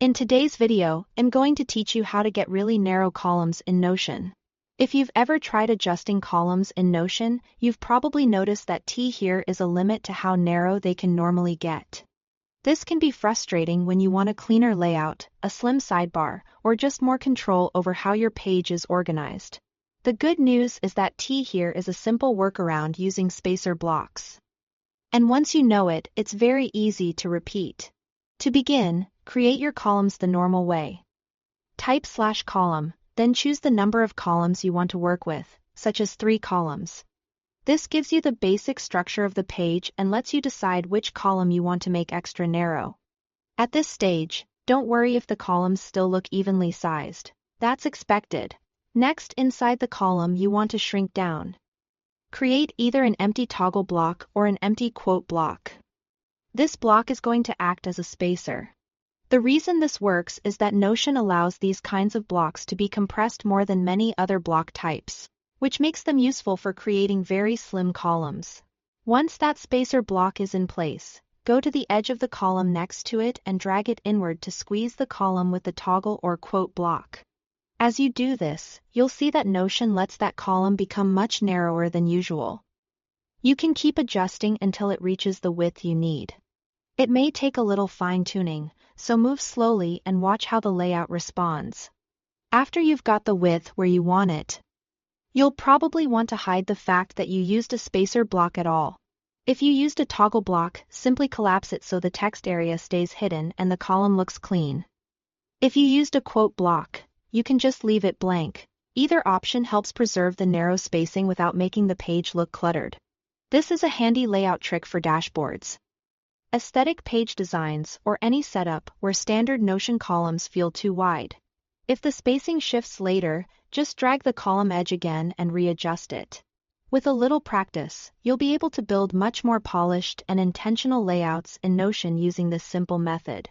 In today's video, I'm going to teach you how to get really narrow columns in Notion. If you've ever tried adjusting columns in Notion, you've probably noticed that here is a limit to how narrow they can normally get. This can be frustrating when you want a cleaner layout, a slim sidebar, or just more control over how your page is organized. The good news is that here is a simple workaround using spacer blocks. And once you know it, it's very easy to repeat. To begin, create your columns the normal way. Type /column, then choose the number of columns you want to work with, such as 3 columns. This gives you the basic structure of the page and lets you decide which column you want to make extra narrow. At this stage, don't worry if the columns still look evenly sized. That's expected. Next, inside the column you want to shrink down. Create either an empty toggle block or an empty quote block. This block is going to act as a spacer. The reason this works is that Notion allows these kinds of blocks to be compressed more than many other block types, which makes them useful for creating very slim columns. Once that spacer block is in place, go to the edge of the column next to it and drag it inward to squeeze the column with the toggle or quote block. As you do this, you'll see that Notion lets that column become much narrower than usual. You can keep adjusting until it reaches the width you need. It may take a little fine-tuning, so move slowly and watch how the layout responds. After you've got the width where you want it, you'll probably want to hide the fact that you used a spacer block at all. If you used a toggle block, simply collapse it so the text area stays hidden and the column looks clean. If you used a quote block, you can just leave it blank. Either option helps preserve the narrow spacing without making the page look cluttered. This is a handy layout trick for dashboards, aesthetic page designs, or any setup where standard Notion columns feel too wide. If the spacing shifts later, just drag the column edge again and readjust it. With a little practice, you'll be able to build much more polished and intentional layouts in Notion using this simple method.